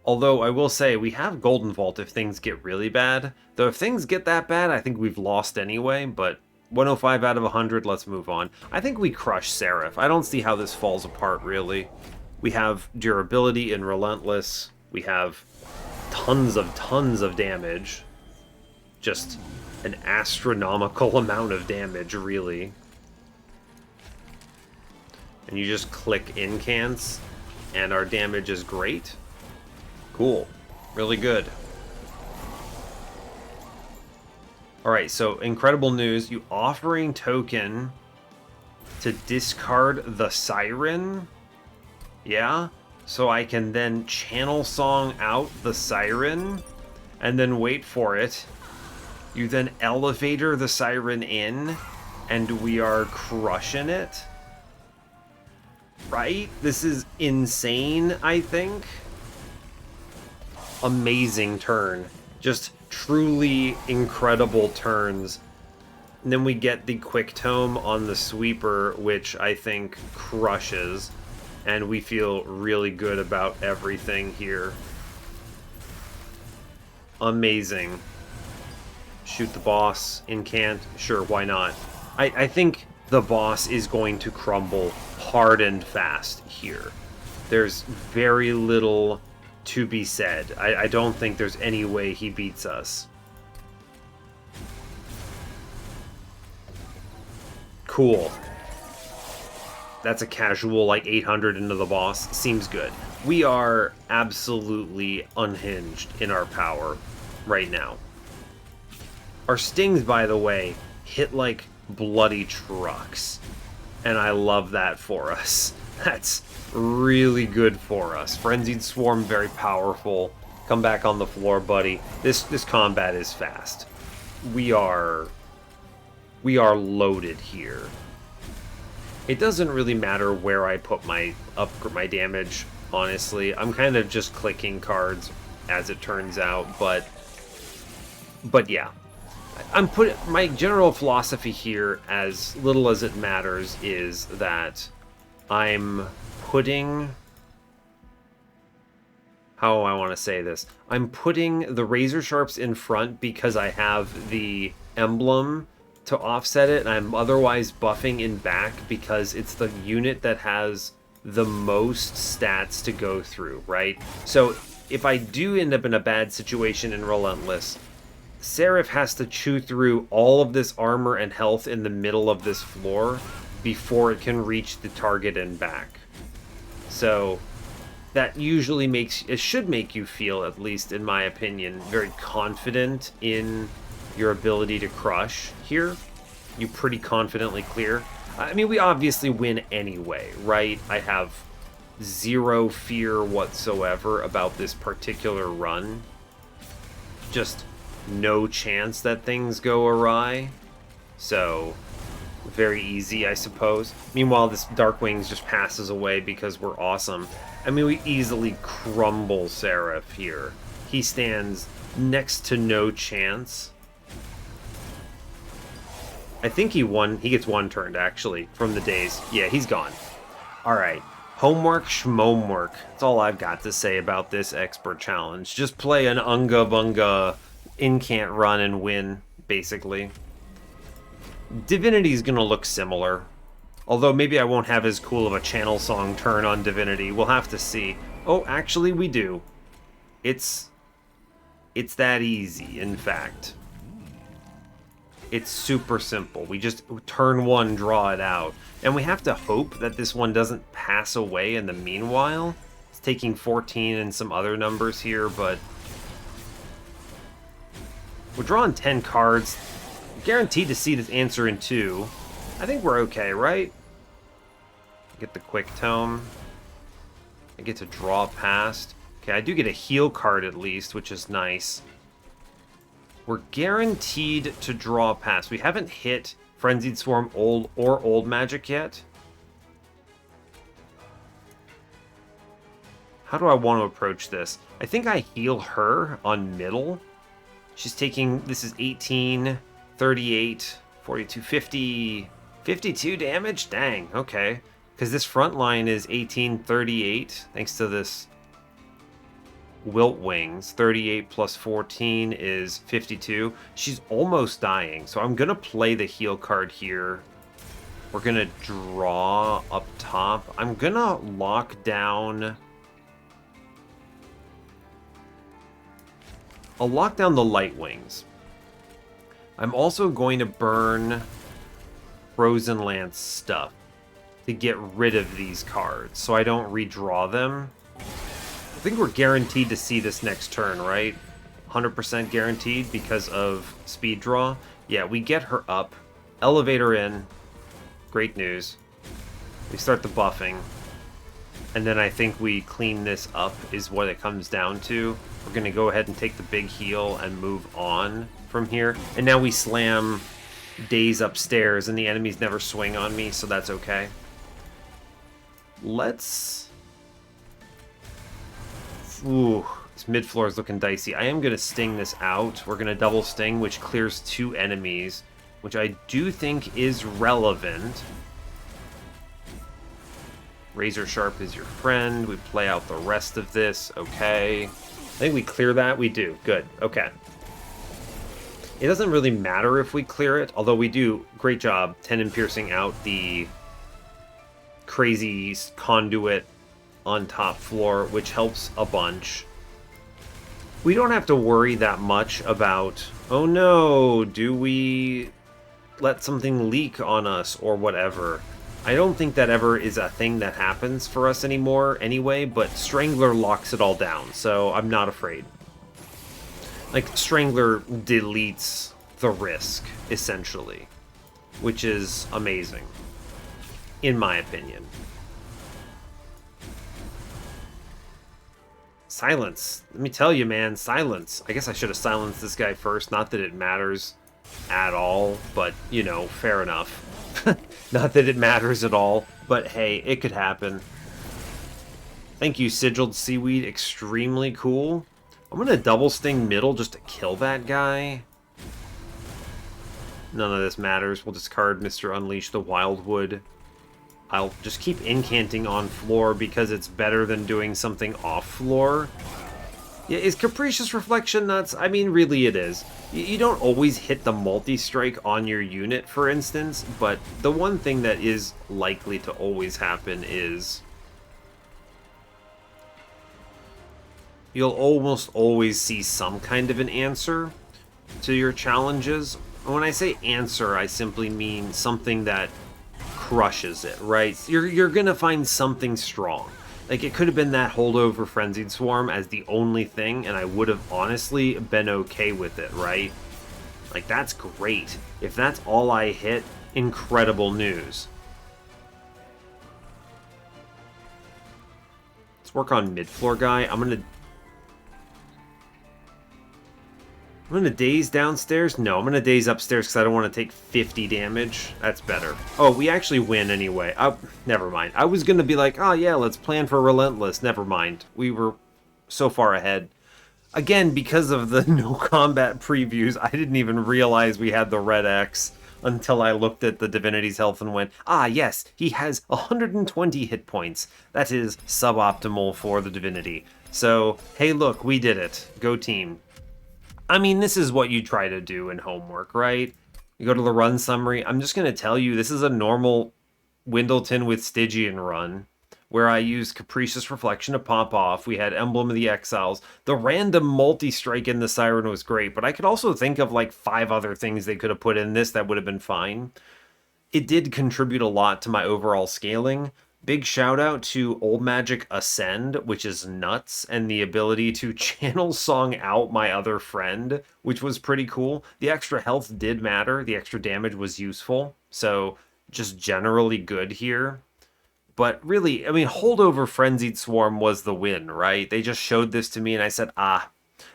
Although I will say we have Golden Vault if things get really bad. Though if things get that bad, I think we've lost anyway. But 105 out of 100, let's move on. I think we crush Seraph. I don't see how this falls apart, really. We have durability and Relentless. We have tons of damage. Just an astronomical amount of damage, really. And you just click incants, and our damage is great. Cool. Really good. Alright, so incredible news. You offering token to discard the Siren. Yeah? So I can then channel song out the Siren, and then wait for it. You then elevator the Siren in, and we are crushing it. Right? This is insane, I think. Amazing turn. Just truly incredible turns. And then we get the Quick Tome on the Sweeper, which I think crushes. And we feel really good about everything here. Amazing. Shoot the boss, incant, sure, why not? I think the boss is going to crumble hard and fast here. There's very little to be said. I don't think there's any way he beats us. Cool. That's a casual, like, 800 into the boss. Seems good. We are absolutely unhinged in our power right now. Our stings, by the way, hit like bloody trucks. And I love that for us. That's really good for us. Frenzied Swarm, very powerful. Come back on the floor, buddy. This combat is fast. We are loaded here. It doesn't really matter where I put my damage, honestly. I'm kind of just clicking cards as it turns out, but yeah. My general philosophy here, as little as it matters, is that I'm putting... How I want to say this? I'm putting the Razor Sharps in front because I have the emblem to offset it, and I'm otherwise buffing in back because it's the unit that has the most stats to go through, right? So if I do end up in a bad situation in Relentless, Seraph has to chew through all of this armor and health in the middle of this floor before it can reach the target and back. So that usually should make you feel, at least in my opinion, very confident in your ability to crush here. You pretty confidently clear. I mean, we obviously win anyway, right? I have zero fear whatsoever about this particular run. Just no chance that things go awry. So, very easy, I suppose. Meanwhile, this Darkwings just passes away because we're awesome. I mean, we easily crumble Seraph here. He stands next to no chance. I think he gets one turned, actually, from the days. Yeah, he's gone. Alright. Homework, schmomework. That's all I've got to say about this expert challenge. Just play an Unga Bunga incant run and win, basically. Divinity's gonna look similar. Although maybe I won't have as cool of a channel song turn on Divinity. We'll have to see. Oh, actually we do. It's that easy, in fact. It's super simple. We just turn one, draw it out. And we have to hope that this one doesn't pass away in the meanwhile. It's taking 14 and some other numbers here, but We're drawing 10 cards. Guaranteed to see this answer in 2. I think we're okay, right? Get the quick tome. I get to draw past. Okay, I do get a heal card at least, which is nice. We're guaranteed to draw past. We haven't hit Frenzied Swarm old magic yet. How do I want to approach this? I think I heal her on middle. She's taking, this is 18, 38, 42, 50, 52 damage? Dang, okay. Because this front line is 18, 38, thanks to this Wilt Wings. 38 plus 14 is 52. She's almost dying, so I'm going to play the heal card here. We're going to draw up top. I'm going to lock down... I'll lock down the Light Wings. I'm also going to burn Frozen Lance stuff to get rid of these cards so I don't redraw them. I think we're guaranteed to see this next turn, right? 100% guaranteed because of speed draw. Yeah, we get her up, elevate her in. Great news. We start the buffing. And then I think we clean this up is what it comes down to. We're going to go ahead and take the big heal and move on from here. And now we slam Daze upstairs and the enemies never swing on me, so that's okay. Let's... Ooh, this mid-floor is looking dicey. I am going to sting this out. We're going to double sting, which clears 2 enemies, which I do think is relevant. Razor Sharp is your friend. We play out the rest of this. Okay. I think we clear that. We do. Good. Okay. It doesn't really matter if we clear it, although we do. Great job. Tendon piercing out the crazy conduit on top floor, which helps a bunch. We don't have to worry that much about, oh no, do we let something leak on us or whatever. I don't think that ever is a thing that happens for us anymore anyway, but Strangler locks it all down, so I'm not afraid. Like, Strangler deletes the risk, essentially, which is amazing, in my opinion. Silence. Let me tell you, man, silence. I guess I should have silenced this guy first, not that it matters at all, but, you know, fair enough. Not that it matters at all, but hey, it could happen. Thank you, Sigiled Seaweed. Extremely cool. I'm going to double sting middle just to kill that guy. None of this matters. We'll discard Mr. Unleash the Wildwood. I'll just keep incanting on floor because it's better than doing something off floor. Yeah, is Capricious Reflection nuts? I mean, really it is. You don't always hit the multi-strike on your unit, for instance, but the one thing that is likely to always happen is you'll almost always see some kind of an answer to your challenges. When I say answer, I simply mean something that crushes it, right? You're gonna find something strong. Like, it could have been that holdover Frenzied Swarm as the only thing, and I would have honestly been okay with it, right? Like, that's great. If that's all I hit, incredible news. Let's work on mid-floor guy. I'm gonna daze downstairs? No, I'm gonna daze upstairs because I don't want to take 50 damage. That's better. Oh, we actually win anyway. Oh, never mind. I was gonna be like, oh yeah, let's plan for Relentless. Never mind. We were so far ahead. Again, because of the no combat previews, I didn't even realize we had the red X until I looked at the Divinity's health and went, ah yes, he has 120 hit points. That is suboptimal for the Divinity. So, hey look, we did it. Go team. I mean, this is what you try to do in homework, right? You go to the run summary. I'm just going to tell you, this is a normal Windleton with Stygian run, where I used Capricious Reflection to pop off. We had Emblem of the Exiles. The random multi-strike in the Siren was great, but I could also think of like 5 other things they could have put in this that would have been fine. It did contribute a lot to my overall scaling, Big shout out to Old Magic Ascend, which is nuts, and the ability to channel song out my other friend, which was pretty cool. The extra health did matter, the extra damage was useful, so just generally good here. But really, I mean, Holdover Frenzied Swarm was the win, right? They just showed this to me, and I said, ah,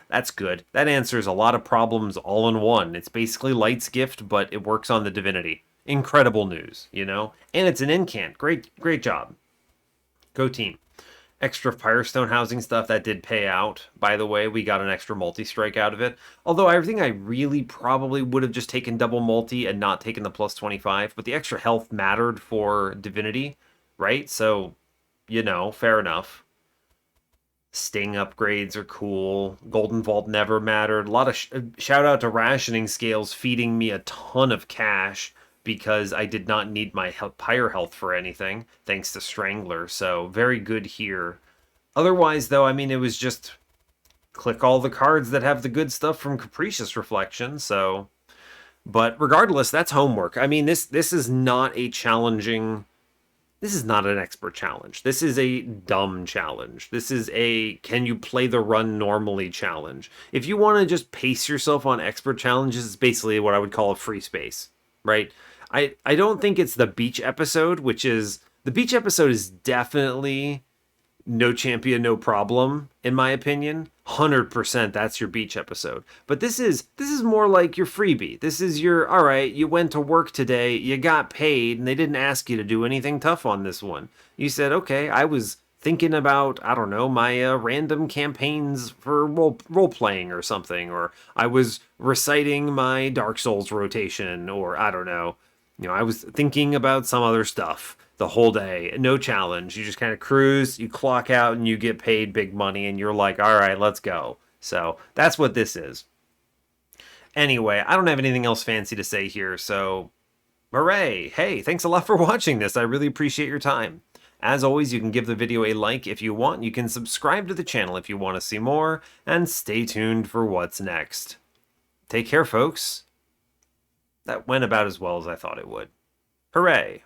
that's good. That answers a lot of problems all in one. It's basically Light's Gift, but it works on the Divinity. Incredible news, you know? And it's an incant. Great job. Go team. Extra Firestone housing stuff that did pay out. By the way, we got an extra multi-strike out of it. Although I think I really probably would have just taken double multi and not taken the plus 25, but the extra health mattered for Divinity, right? So, you know, fair enough. Sting upgrades are cool. Golden Vault never mattered. A lot of shout out to rationing scales feeding me a ton of cash because I did not need my pyre health for anything thanks to Strangler. So very good here. Otherwise, though, I mean, it was just click all the cards that have the good stuff from Capricious Reflection. So, but regardless, that's homework. I mean, this is not a challenging. This is not an expert challenge. This is a dumb challenge. This is a can you play the run normally challenge. If you want to just pace yourself on expert challenges, it's basically what I would call a free space, right? I don't think it's the beach episode, which is the beach episode is definitely no champion, no problem, in my opinion. 100% that's your beach episode. But this is more like your freebie. This is your, all right, you went to work today, you got paid, and they didn't ask you to do anything tough on this one. You said, okay, I was thinking about, I don't know, my random campaigns for role playing or something, or I was reciting my Dark Souls rotation, or I don't know, I was thinking about some other stuff the whole day. No challenge. You just kind of cruise, you clock out, and you get paid big money, and you're like, all right, let's go. So that's what this is. Anyway, I don't have anything else fancy to say here, so hooray! Hey, thanks a lot for watching this. I really appreciate your time. As always, you can give the video a like if you want. You can subscribe to the channel if you want to see more, and stay tuned for what's next. Take care, folks. That went about as well as I thought it would. Hooray!